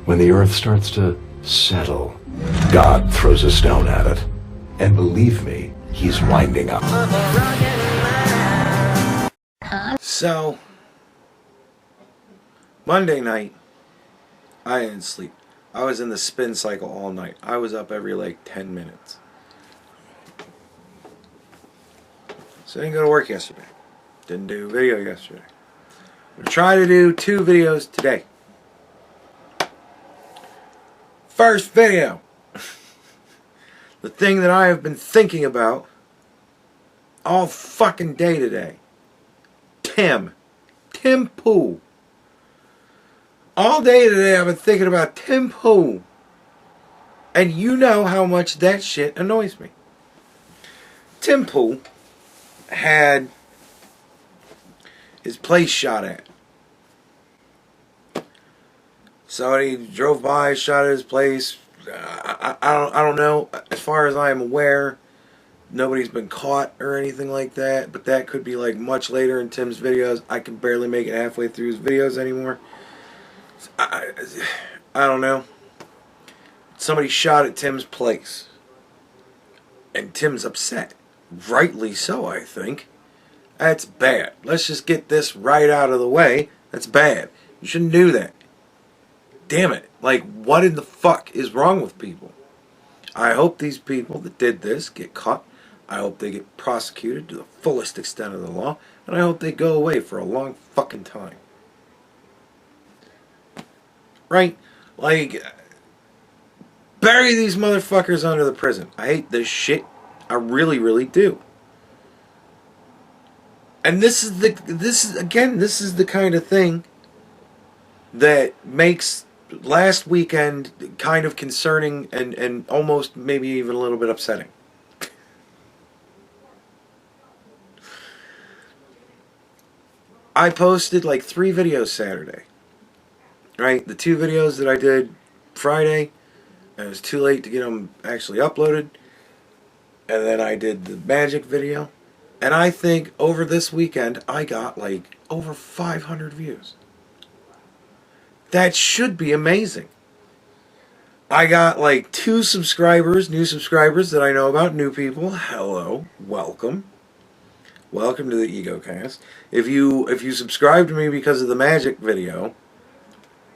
When the earth starts to settle, God throws a stone at it. And believe me, he's winding up. So, Monday night, I didn't sleep. I was in the spin cycle all night. I was up every like 10 minutes. So I didn't go to work yesterday. Didn't do a video yesterday. I'm going to try to do 2 videos today. First video. The thing that I have been thinking about all fucking day today. Tim Pool. All day today I've been thinking about Tim Pool. And you know how much that shit annoys me. Tim Pool had his place shot at. Somebody drove by, shot at his place. I don't know. As far as I am aware, nobody's been caught or anything like that. But that could be like much later in Tim's videos. I can barely make it halfway through his videos anymore. I don't know. Somebody shot at Tim's place. And Tim's upset. Rightly so, I think. That's bad. Let's just get this right out of the way. That's bad. You shouldn't do that. Damn it. Like, what in the fuck is wrong with people? I hope these people that did this get caught. I hope they get prosecuted to the fullest extent of the law. And I hope they go away for a long fucking time. Right? Like, bury these motherfuckers under the prison. I hate this shit. I really, really do. And this is the kind of thing that makes last weekend kind of concerning and almost maybe even a little bit upsetting. I posted like 3 videos Saturday. Right? The 2 videos that I did Friday, and it was too late to get them actually uploaded. And then I did the magic video. And I think over this weekend, I got like over 500 views. That should be amazing. I got like 2 subscribers, new subscribers that I know about, new people. Hello, welcome. Welcome to the EgoCast. If you subscribe to me because of the magic video,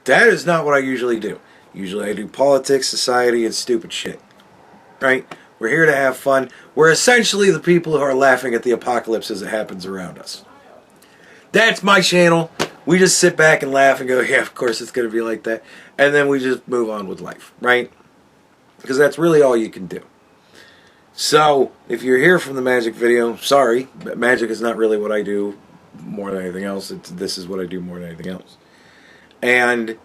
that is not what I usually do. Usually I do politics, society, and stupid shit. Right? We're here to have fun. We're essentially the people who are laughing at the apocalypse as it happens around us. That's my channel. We just sit back and laugh and go, yeah, of course it's going to be like that. And then we just move on with life, right? Because that's really all you can do. So, if you're here from the magic video, sorry, but magic is not really what I do more than anything else. This is what I do more than anything else. And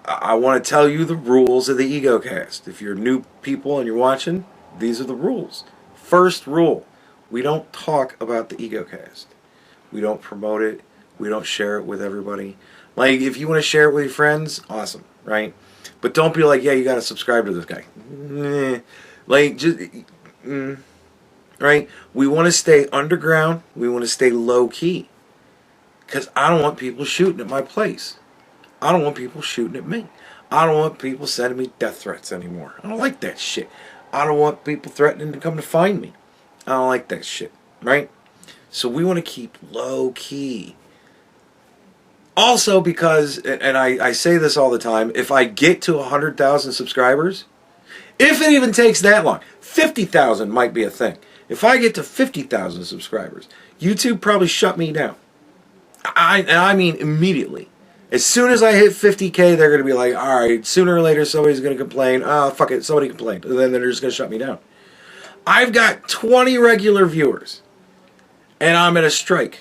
I want to tell you the rules of the EgoCast. If you're new people and you're watching, these are the rules. First rule, we don't talk about the EgoCast. We don't promote it. We don't share it with everybody. Like, if you want to share it with your friends, awesome, right? But don't be like, yeah, you got to subscribe to this guy. Like, just, right? We want to stay underground. We want to stay low-key. Because I don't want people shooting at my place. I don't want people shooting at me. I don't want people sending me death threats anymore. I don't like that shit. I don't want people threatening to come to find me. I don't like that shit, right? So we want to keep low-key. Also because, and I say this all the time, if I get to 100,000 subscribers, if it even takes that long, 50,000 might be a thing. If I get to 50,000 subscribers, YouTube probably shut me down. I mean immediately. As soon as I hit 50K, they're going to be like, alright, sooner or later somebody's going to complain. Oh, fuck it, somebody complained. And then they're just going to shut me down. I've got 20 regular viewers. And I'm at a strike.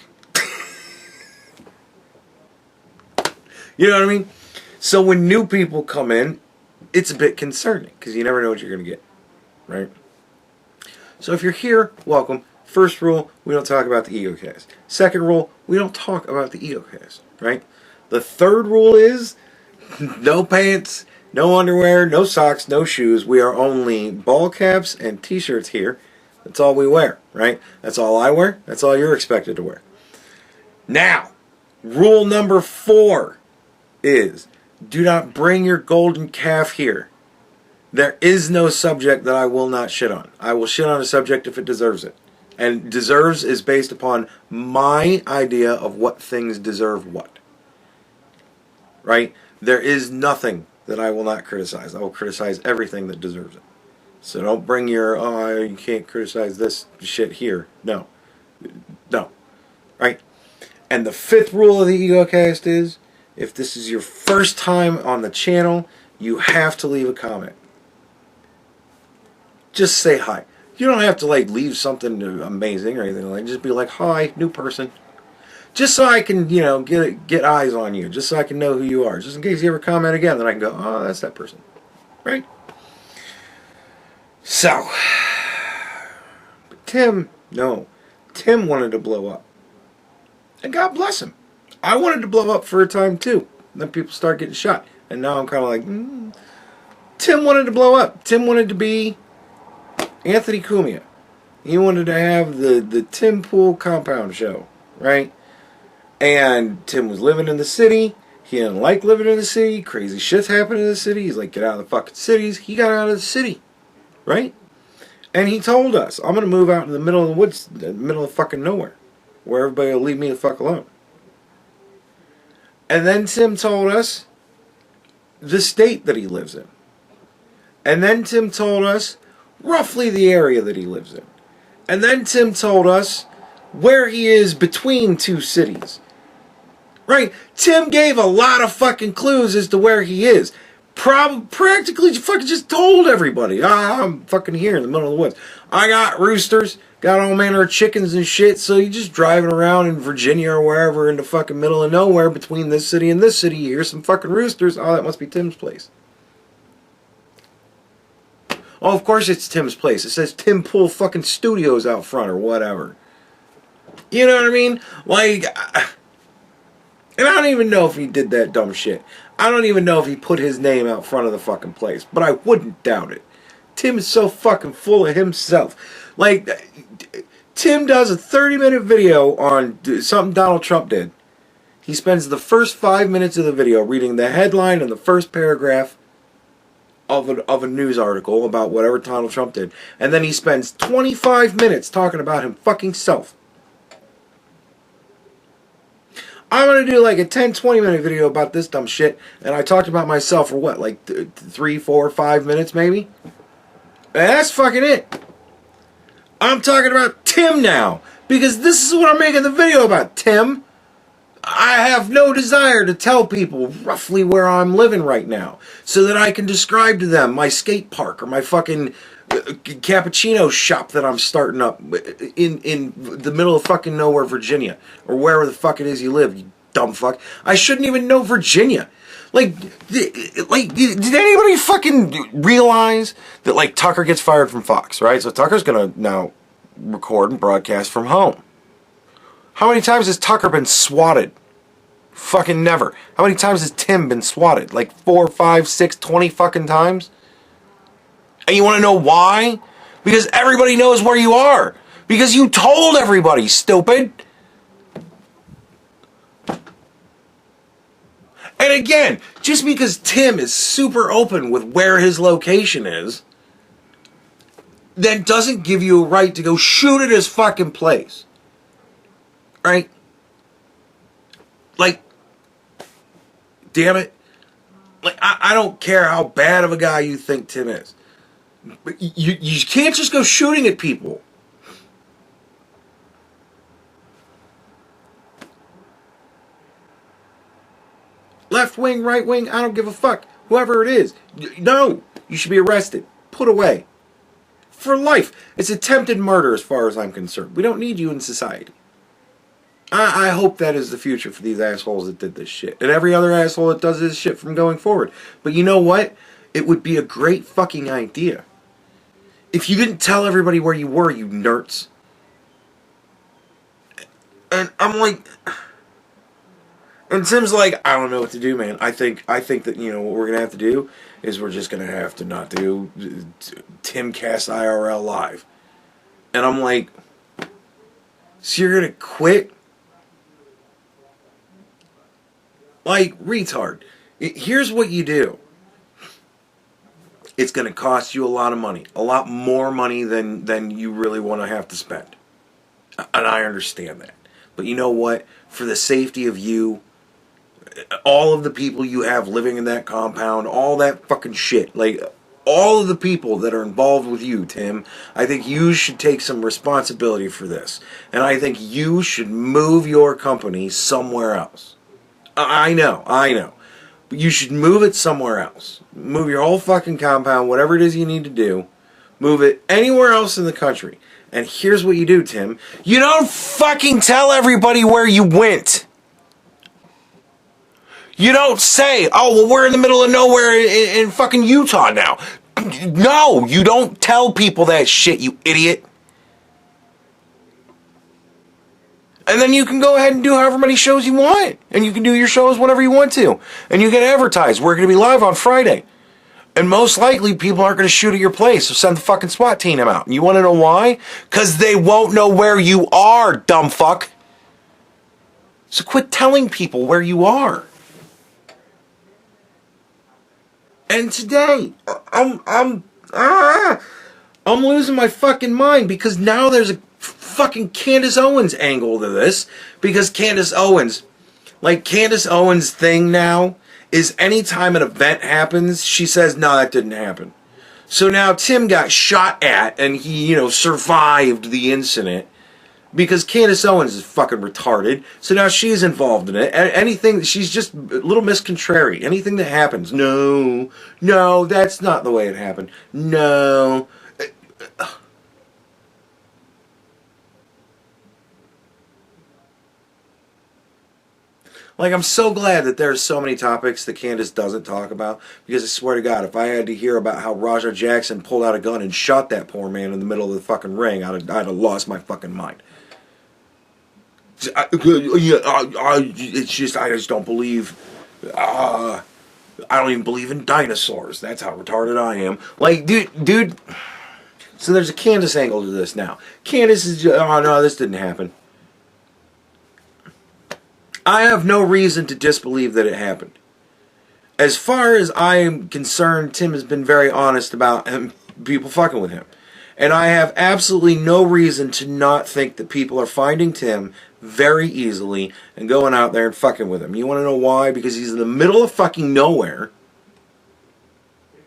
You know what I mean? So when new people come in, it's a bit concerning. Because you never know what you're going to get. Right? So if you're here, welcome. First rule, we don't talk about the EgoCast. Second rule, we don't talk about the EgoCast. Right? The third rule is no pants, no underwear, no socks, no shoes. We are only ball caps and t-shirts here. That's all we wear, right? That's all I wear. That's all you're expected to wear. Now, rule number 4 is Do not bring your golden calf here. There is no subject that I will not shit on. I will shit on a subject if it deserves it. And deserves is based upon my idea of what things deserve what. Right? There is nothing that I will not criticize. I will criticize everything that deserves it. So don't bring your, oh, you can't criticize this shit here. No. No. Right? And the fifth rule of the EgoCast is, if this is your first time on the channel, you have to leave a comment. Just say hi. You don't have to like leave something amazing or anything like that. Just be like, hi, new person. Just so I can, get eyes on you. Just so I can know who you are. Just in case you ever comment again, then I can go, oh, that's that person. Right? So, but Tim wanted to blow up. And God bless him. I wanted to blow up for a time too. Then people start getting shot. And now I'm kind of like, Tim wanted to blow up. Tim wanted to be Anthony Cumia. He wanted to have the Tim Pool Compound Show, right? And Tim was living in the city. He didn't like living in the city. Crazy shit's happened in the city. He's like, get out of the fucking cities. He got out of the city, right? And he told us, I'm going to move out in the middle of the woods, the middle of fucking nowhere, where everybody will leave me the fuck alone. And then Tim told us the state that he lives in. And then Tim told us roughly the area that he lives in. And then Tim told us where he is between two cities. Right? Tim gave a lot of fucking clues as to where he is. Practically fucking just told everybody. I'm fucking here in the middle of the woods. I got roosters, got all manner of chickens and shit, so you're just driving around in Virginia or wherever in the fucking middle of nowhere between this city and this city. You hear some fucking roosters. Oh, that must be Tim's place. Oh, of course it's Tim's place. It says Tim Pool fucking Studios out front or whatever. You know what I mean? Like, and I don't even know if he did that dumb shit. I don't even know if he put his name out front of the fucking place. But I wouldn't doubt it. Tim is so fucking full of himself. Like, Tim does a 30-minute video on something Donald Trump did. He spends the first 5 minutes of the video reading the headline and the first paragraph of a news article about whatever Donald Trump did. And then he spends 25 minutes talking about him fucking self. I'm going to do like a 10-20 minute video about this dumb shit, and I talked about myself for what, like 3, 4, 5 minutes maybe? And that's fucking it. I'm talking about Tim now, because this is what I'm making the video about, Tim. I have no desire to tell people roughly where I'm living right now, so that I can describe to them my skate park or my fucking cappuccino shop that I'm starting up in the middle of fucking nowhere, Virginia, or wherever the fuck it is you live, you dumb fuck. I shouldn't even know Virginia. Like, did anybody fucking realize that, like, Tucker gets fired from Fox, right? So Tucker's gonna now record and broadcast from home. How many times has Tucker been swatted? Fucking never. How many times has Tim been swatted? Like 4, 5, 6, 20 fucking times? And you want to know why? Because everybody knows where you are. Because you told everybody, stupid. And again, just because Tim is super open with where his location is, that doesn't give you a right to go shoot at his fucking place. Right? Like, damn it. Like, I don't care how bad of a guy you think Tim is. But you can't just go shooting at people. Left wing, right wing, I don't give a fuck. Whoever it is. No, you should be arrested. Put away. For life. It's attempted murder as far as I'm concerned. We don't need you in society. I hope that is the future for these assholes that did this shit. And every other asshole that does this shit from going forward. But you know what? It would be a great fucking idea. If you didn't tell everybody where you were, you nerds. And I'm like... And Tim's like, I don't know what to do, man. I think that, you know, what we're going to have to do is we're just going to have to not do Timcast IRL live. And I'm like, so you're going to quit? Like, retard. Here's what you do. It's going to cost you a lot of money. A lot more money than you really want to have to spend. And I understand that. But you know what? For the safety of you, all of the people you have living in that compound, all that fucking shit, like all of the people that are involved with you, Tim, I think you should take some responsibility for this. And I think you should move your company somewhere else. I know. But you should move it somewhere else. Move your whole fucking compound, whatever it is you need to do. Move it anywhere else in the country. And here's what you do, Tim. You don't fucking tell everybody where you went. You don't say, oh, well, we're in the middle of nowhere in fucking Utah now. No, you don't tell people that shit, you idiot. And then you can go ahead and do however many shows you want. And you can do your shows whenever you want to. And you can advertise. We're going to be live on Friday. And most likely people aren't going to shoot at your place. So send the fucking SWAT team out. And you want to know why? Because they won't know where you are, dumb fuck. So quit telling people where you are. And today, I'm losing my fucking mind because now there's a fucking Candace Owens angle to this. Because Candace Owens thing now is anytime an event happens, she says, no, that didn't happen. So now Tim got shot at and he, survived the incident because Candace Owens is fucking retarded. So now she's involved in it. Anything, she's just a little Miss Contrary. Anything that happens, no, that's not the way it happened. No. Like, I'm so glad that there's so many topics that Candace doesn't talk about, because I swear to God, if I had to hear about how Raja Jackson pulled out a gun and shot that poor man in the middle of the fucking ring, I'd have lost my fucking mind. It's just, I just don't believe, I don't even believe in dinosaurs. That's how retarded I am. Like, dude, so there's a Candace angle to this now. Candace is, oh no, this didn't happen. I have no reason to disbelieve that it happened. As far as I am concerned, Tim has been very honest about people fucking with him. And I have absolutely no reason to not think that people are finding Tim very easily and going out there and fucking with him. You want to know why? Because he's in the middle of fucking nowhere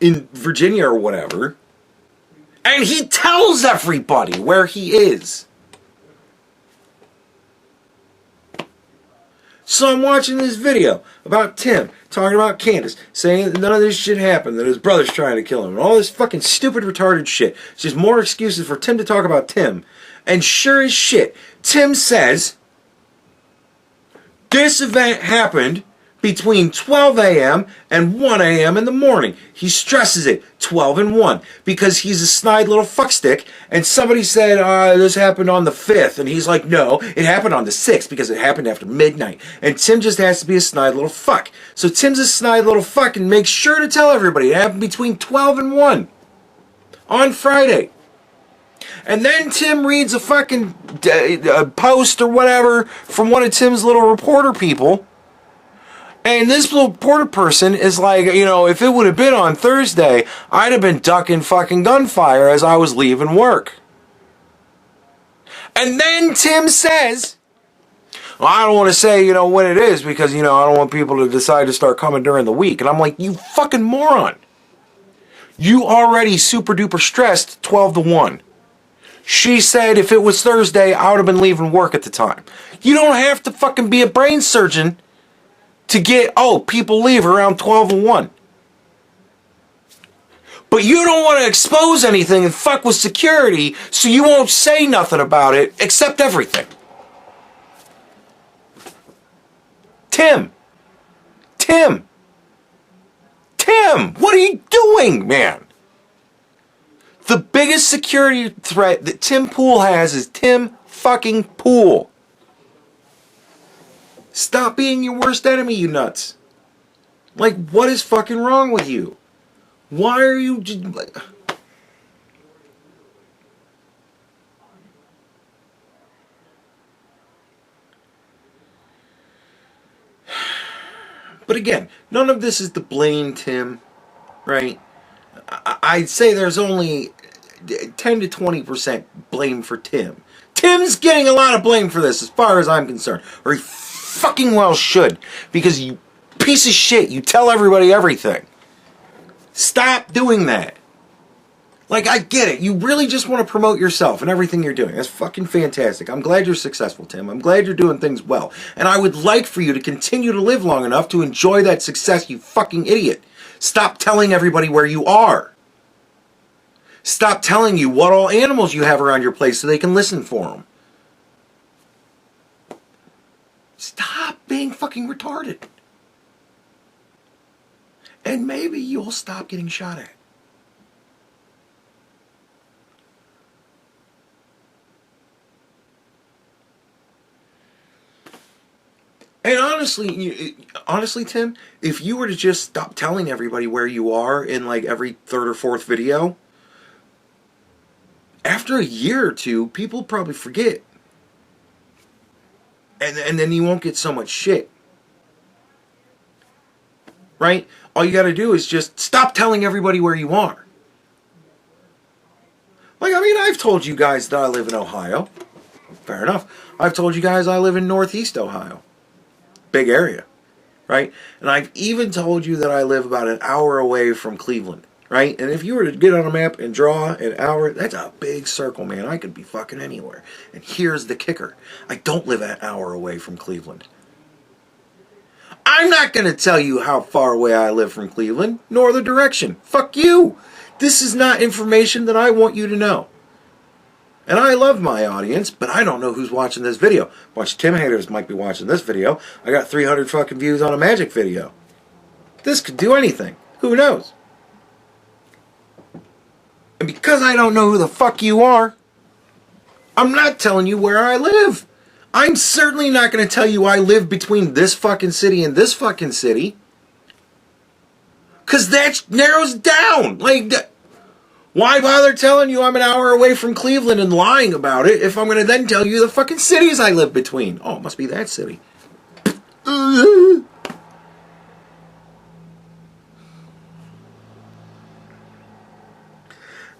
in Virginia or whatever. And he tells everybody where he is. So I'm watching this video about Tim talking about Candace, saying that none of this shit happened, that his brother's trying to kill him, and all this fucking stupid retarded shit. It's just more excuses for Tim to talk about Tim. And sure as shit, Tim says this event happened between 12 a.m. and 1 a.m. in the morning. He stresses it, 12 and 1, because he's a snide little fuckstick, and somebody said, this happened on the 5th, and he's like, no, it happened on the 6th, because it happened after midnight. And Tim just has to be a snide little fuck. So Tim's a snide little fuck, and makes sure to tell everybody it happened between 12 and 1 on Friday. And then Tim reads a fucking post or whatever from one of Tim's little reporter people. And this little reporter person is like, if it would have been on Thursday, I'd have been ducking fucking gunfire as I was leaving work. And then Tim says, well, I don't want to say, when it is, because, I don't want people to decide to start coming during the week. And I'm like, you fucking moron. You already super duper stressed 12 to 1. She said if it was Thursday, I would have been leaving work at the time. You don't have to fucking be a brain surgeon to get, people leave around 12 and 1. But you don't want to expose anything and fuck with security, so you won't say nothing about it, except everything. Tim, what are you doing, man? The biggest security threat that Tim Pool has is Tim fucking Pool. Stop being your worst enemy, you nuts. Like, what is fucking wrong with you? Why are you just like... But But again, none of this is to blame Tim, right? I'd say there's only 10 to 20% blame for Tim. Tim's getting a lot of blame for this as far as I'm concerned. Or he fucking well should. Because you piece of shit, you tell everybody everything. Stop doing that. Like, I get it. You really just want to promote yourself and everything you're doing. That's fucking fantastic. I'm glad you're successful, Tim. I'm glad you're doing things well. And I would like for you to continue to live long enough to enjoy that success, you fucking idiot. Stop telling everybody where you are. Stop telling you what all animals you have around your place so they can listen for them. Stop being fucking retarded. And maybe you'll stop getting shot at. And honestly, Tim, if you were to just stop telling everybody where you are in like every third or fourth video, after a year or two, people probably forget. And then you won't get so much shit. Right? All you gotta do is just stop telling everybody where you are. Like, I mean, I've told you guys that I live in Ohio. Fair enough. I've told you guys I live in Northeast Ohio. Big area, right? And I've even told you that I live about an hour away from Cleveland, right? And if you were to get on a map and draw an hour, that's a big circle, man. I could be fucking anywhere. And here's the kicker. I don't live an hour away from Cleveland. I'm not going to tell you how far away I live from Cleveland, nor the direction. Fuck you. This is not information that I want you to know. And I love my audience, but I don't know who's watching this video. A bunch of Tim haters might be watching this video. I got 300 fucking views on a magic video. This could do anything. Who knows? And because I don't know who the fuck you are, I'm not telling you where I live. I'm certainly not going to tell you I live between this fucking city and this fucking city. Because that narrows down. Like, why bother telling you I'm an hour away from Cleveland and lying about it if I'm going to then tell you the fucking cities I live between? Oh, it must be that city.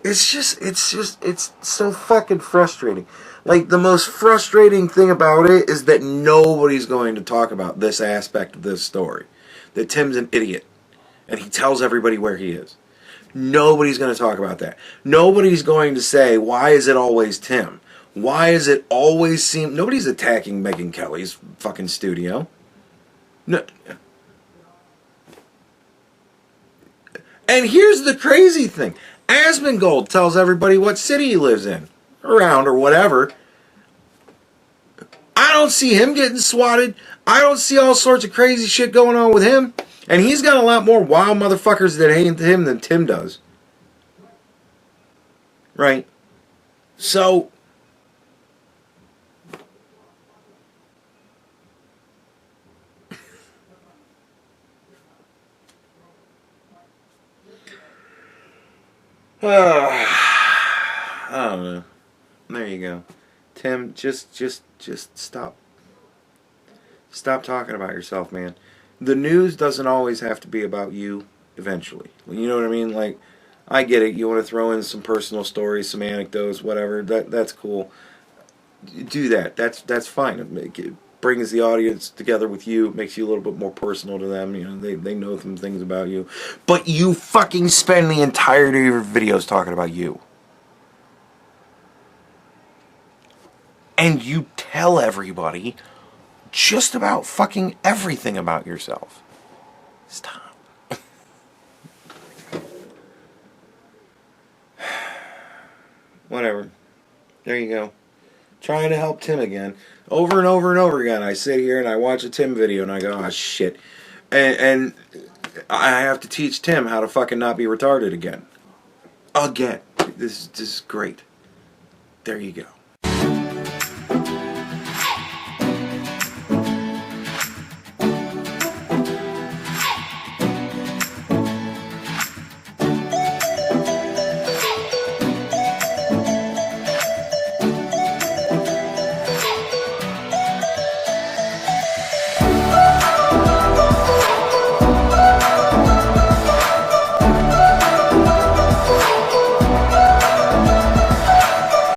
It's so fucking frustrating. Like, the most frustrating thing about it is that nobody's going to talk about this aspect of this story. That Tim's an idiot. And he tells everybody where he is. Nobody's going to talk about that. Nobody's going to say, why is it always Tim? Why is it always seem... Nobody's attacking Megyn Kelly's fucking studio. No. And here's the crazy thing. Asmongold tells everybody what city he lives in. Around or whatever. I don't see him getting swatted. I don't see all sorts of crazy shit going on with him. And he's got a lot more wild motherfuckers that hate him than Tim does. Right? So... I don't know. There you go. Tim, just stop. Stop talking about yourself, man. The news doesn't always have to be about you eventually. You know what I mean? Like, I get it. You want to throw in some personal stories, some anecdotes, whatever. That's cool. Do that. That's fine. It brings the audience together with you. It makes you a little bit more personal to them. You know, they know some things about you. But you fucking spend the entirety of your videos talking about you. And you tell everybody just about fucking everything about yourself. Stop. Whatever. There you go. Trying to help Tim again. Over and over and over again. I sit here and I watch a Tim video and I go, oh shit. And I have to teach Tim how to fucking not be retarded again. Again. This is great. There you go.